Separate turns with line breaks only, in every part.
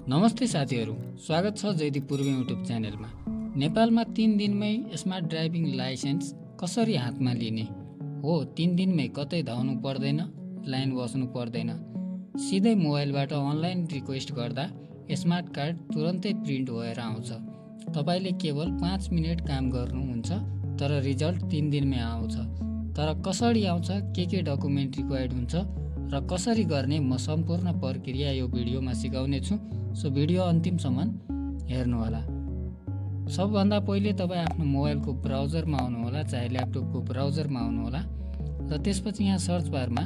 नमस्ते साथीहरू, स्वागत छ जयदीप पूर्वी युट्युब च्यानलमा। नेपालमा 3 दिनमै स्मार्ट ड्राइभिङ लाइसेन्स कसरी हातमा लिने हो। 3 दिनमै कतै धाउनु पर्दैन, लाइन बस्नु पर्दैन। सिधै मोबाइलबाट अनलाइन रिक्वेस्ट गर्दा स्मार्ट कार्ड तुरन्तै प्रिन्ट भएर आउँछ। तपाईले केवल 5 मिनेट काम गर्नुहुन्छ, तर रिजल्ट 3 दिनमै आउँछ। तर कसरी आउँछ, के डकुमेन्ट रिक्वायर्ड हुन्छ र कसरी गर्ने, म सम्पूर्ण प्रक्रिया यो भिडियोमा सिकाउने छु। सो भिडियो अन्तिमसम्म हेर्नुहोला। सबभन्दा पहिले तपाईँ आफ्नो मोबाइलको ब्राउजरमा आउनुहोला, चाहे ल्यापटपको ब्राउजरमा आउनुहोला र त्यसपछि यहाँ सर्च बारमा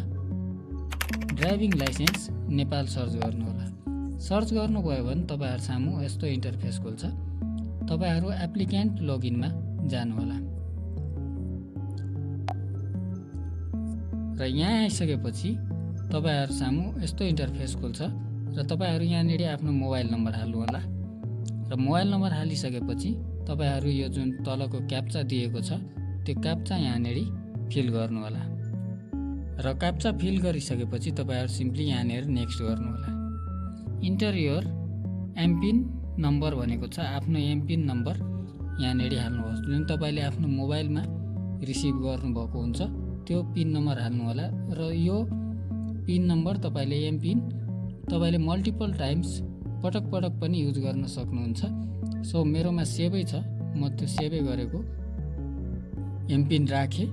ड्राइभिङ लाइसेन्स नेपाल सर्च गर्नुहोला। सर्च गर्नुभयो भने तपाईँहरू सामु यस्तो इन्टरफेस खुल्छ। तपाईँहरू एप्लिकेन्ट लगइनमा जानुहोला र यहाँ आइसकेपछि तपाईँहरू सामु यस्तो इन्टरफेस खुल्छ र तपाईँहरू यहाँनिर आफ्नो मोबाइल नम्बर हाल्नुहोला र मोबाइल नम्बर हालिसकेपछि तपाईँहरू यो जुन तलको क्याप्चा दिएको छ त्यो क्याप्चा यहाँनिर फिल गर्नुहोला र क्याप्चा फिल गरिसकेपछि तपाईँहरू सिम्पली यहाँनिर नेक्स्ट गर्नुहोला। इन्टर योर एमपिन नम्बर भनेको छ, आफ्नो एमपिन नम्बर यहाँनिर हाल्नुहोस्। जुन तपाईँले आफ्नो मोबाइलमा रिसिभ गर्नुभएको हुन्छ त्यो पिन नम्बर हाल्नुहोला र यो पिन नम्बर तपाईँले एमपिन तपाईँले मल्टिपल टाइम्स पटक पनि युज गर्न सक्नुहुन्छ। सो मेरोमा सेभै छ, म त्यो सेभै गरेको एमपिन राखेँ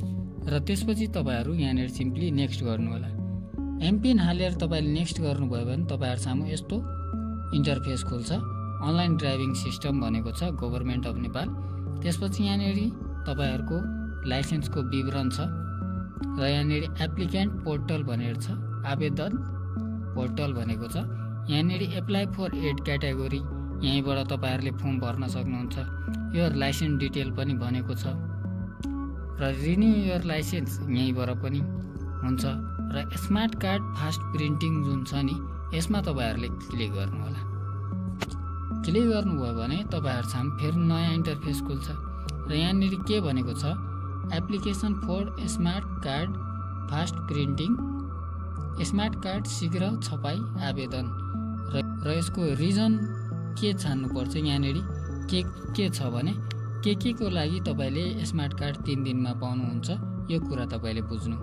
र त्यसपछि तपाईँहरू यहाँनिर सिम्पली नेक्स्ट गर्नुहोला। एमपिन हालेर तपाईँले नेक्स्ट गर्नुभयो भने तपाईँहरू सामु यस्तो इन्टरफेस खुल्छ। अनलाइन ड्राइभिङ सिस्टम भनेको छ गभर्मेन्ट अफ नेपाल। त्यसपछि यहाँनिर तपाईँहरूको लाइसेन्सको विवरण छ र यहाँनिर एप्लिकेन्ट पोर्टल भनेर छ, आवेदन पोर्टल भनेको छ। यहाँनिर एप्लाई फर एड क्याटेगोरी, यहीँबाट तपाईँहरूले फर्म भर्न सक्नुहुन्छ। यो लाइसेन्स डिटेल पनि भनेको छ र रिन्यू योर लाइसेन्स यहीँबाट पनि हुन्छ र स्मार्ट कार्ड फास्ट प्रिन्टिङ जुन छ नि यसमा तपाईँहरूले क्लिक गर्नुहोला। क्लिक गर्नुभयो भने तपाईँहरू सामु फेरि नयाँ इन्टरफेस खुल्छ र यहाँनिर के भनेको छ, application for smart card fast printing, smart card शीघ्र छपाई आवेदन र यसको रिजन के छान्नुपर्छ। यहाँनिर के छ भने के को लागि तपाईँले स्मार्ट कार्ड 3 दिनमा पाउनुहुन्छ, यो कुरा तपाईँले बुझ्नु।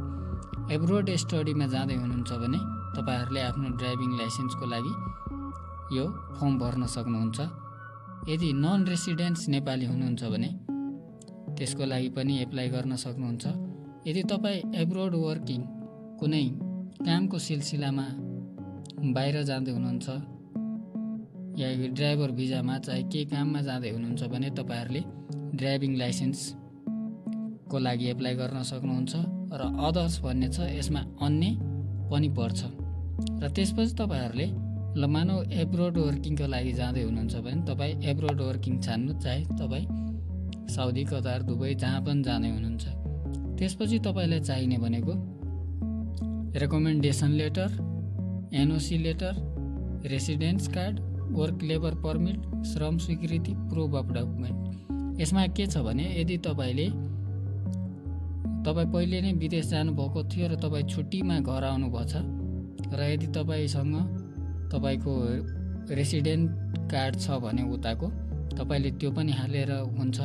एब्रोड स्टडीमा जाँदै हुनुहुन्छ भने तपाईँहरूले आफ्नो ड्राइभिङ लाइसेन्सको लागि यो फर्म भर्न सक्नुहुन्छ। यदि नन रेसिडेन्ट्स नेपाली हुनुहुन्छ भने त्यसको लागि पनि एप्लाई गर्न सक्नुहुन्छ। यदि तपाईँ एब्रोड वर्किङ कुनै कामको सिलसिलामा बाहिर जाँदै हुनुहुन्छ या ड्राइभर भिजामा चाहे के काममा जाँदै हुनुहुन्छ भने तपाईँहरूले ड्राइभिङ लाइसेन्सको लागि एप्लाई गर्न सक्नुहुन्छ र अदर्स भन्ने छ, यसमा अन्य पनि पर्छ। र त्यसपछि तपाईँहरूले मानौ एब्रोड वर्किङको लागि जाँदै हुनुहुन्छ भने तपाईँ एब्रोड वर्किङ छान्नु, चाहे तपाईँ साउदी, कतार, दुबई जहाँ पनि जाँदै हुनुहुन्छ। त्यसपछि तपाईँलाई चाहिने भनेको recommendation letter, NOC letter, residence card, work labour permit, श्रम स्वीकृति, प्रुफ अफ डकुमेन्ट। यसमा के छ भने यदि तपाईँ पहिले नै विदेश जानुभएको थियो र तपाईँ छुट्टीमा घर आउनुभएको छ र यदि तपाईँसँग तपाईँको रेसिडेन्ट कार्ड छ भने उताको तपाईँले त्यो पनि हालेर हुन्छ,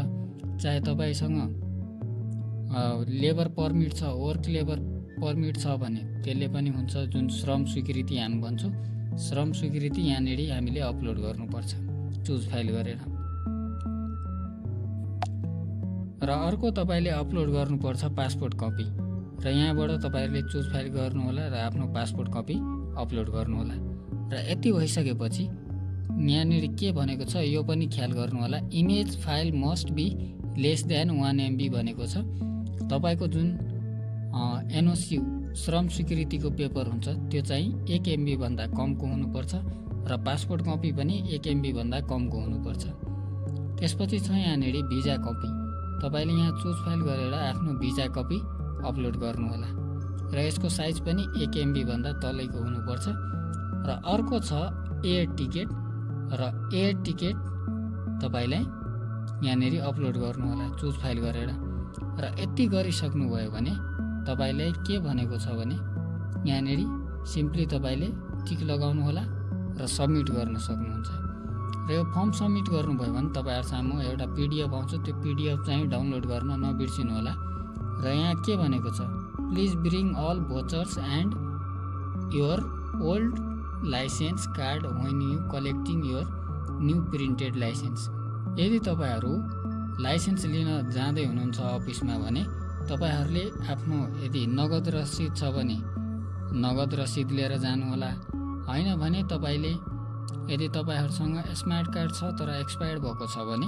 चाहे तपाईँसँग लेबर पर्मिट छ, वर्क लेबर पर्मिट छ भने त्यसले पनि हुन्छ। जुन श्रम स्वीकृति हामी भन्छौँ, श्रम स्वीकृति यहाँनिर हामीले अपलोड गर्नुपर्छ चुज फाइल गरेर। र अर्को तपाईँले अपलोड गर्नुपर्छ पासपोर्ट कपी र यहाँबाट तपाईँहरूले चुज फाइल गर्नुहोला र आफ्नो पासपोर्ट कपी अपलोड गर्नुहोला। र यति भइसकेपछि यहाँनिर के भनेको छ यो पनि ख्याल गर्नुहोला, image file must be less than 1 MB भनेको छ। तपाईँको जुन एनओसी श्रम स्वीकृतिको पेपर हुन्छ त्यो चाहिँ 1 MB भन्दा कमको हुनुपर्छ र पासपोर्ट कपी पनि 1 MB भन्दा कमको हुनुपर्छ। त्यसपछि छ यहाँनिर भिजा कपी, तपाईँले यहाँ चुज फाइल गरेर आफ्नो भिजा कपी अपलोड गर्नुहोला र यसको साइज पनि 1 MB भन्दा तलैको हुनुपर्छ। र अर्को छ एयर टिकट र एयर टिकट तपाईँलाई यहाँनिर अपलोड गर्नुहोला चुज फाइल गरेर। र यति गरिसक्नुभयो भने तपाईँलाई के भनेको छ भने यहाँनिर सिम्पली तपाईँले टिक लगाउनुहोला र सबमिट गर्न सक्नुहुन्छ। र यो फर्म सबमिट गर्नुभयो भने तपाईँहरू सामु एउटा PDF आउँछ, त्यो PDF चाहिँ डाउनलोड गर्न नबिर्सिनु होला। र यहाँ के भनेको छ, please bring all vouchers and your old licence card when you collecting your new printed licence. यदि तपाईँहरू लाइसेन्स लिन जाँदै हुनुहुन्छ अफिसमा भने तपाईँहरूले आफ्नो यदि नगद रसिद छ भने नगद रसिद लिएर जानुहोला, होइन भने तपाईँले यदि तपाईँहरूसँग स्मार्ट कार्ड छ तर एक्सपायर्ड भएको छ भने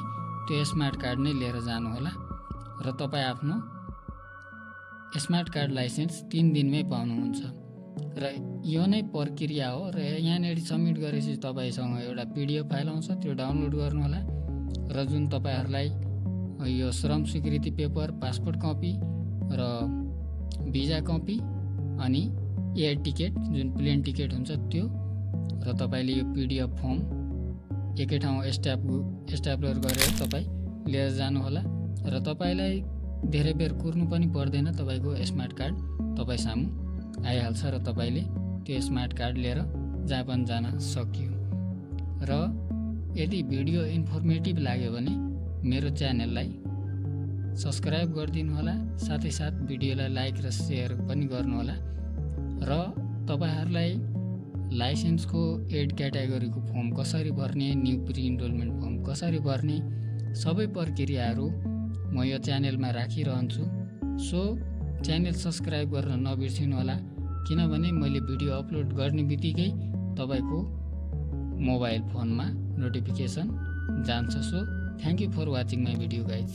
त्यो स्मार्ट कार्ड नै लिएर जानुहोला र तपाईँ आफ्नो स्मार्ट कार्ड लाइसेन्स 3 दिनमै पाउनुहुन्छ। र यो नै प्रक्रिया हो। र यहाँनिर सबमिट गरेपछि तपाईँसँग एउटा PDF फाइल आउँछ, त्यो डाउनलोड गर्नुहोला र जुन तपाईँहरूलाई यो श्रम स्वीकृति पेपर, पासपोर्ट कपी र भिजा कपी अनि एयर टिकट जुन प्लेन टिकट हुन्छ त्यो र तपाईँले यो PDF फर्म एकै ठाउँ स्ट्याप्लर गरेर तपाईँ लिएर जानुहोला र तपाईँलाई धेरै बेर कुर्नु पनि पर्दैन। तपाईँको स्मार्ट कार्ड तपाईँ सामु आइहाल्छ र तपाईँले त्यो स्मार्ट कार्ड लिएर जहाँ पनि जान सकियो। र यदि भिडियो इन्फर्मेटिभ लाग्यो भने मेरो च्यानललाई सब्सक्राइब गरिदिनु होला, साथै साथ भिडियोलाई लाइक र सेयर पनि गर्नुहोला। र तपाईँहरूलाई लाइसेन्सको 8 क्याटेगोरीको फर्म कसरी भर्ने, न्यू प्री इनरोलमेन्ट फर्म कसरी भर्ने सबै प्रक्रियाहरू म यो च्यानलमा राखिरहन्छु। सो च्यानल सब्सक्राइब गर्न नबिर्सिनु होला, किनभने मैले भिडियो अपलोड गर्ने बित्तिकै तपाईँको मोबाइल फोनमा नोटिफिकेसन जान्छ। So thank you for watching my video guys.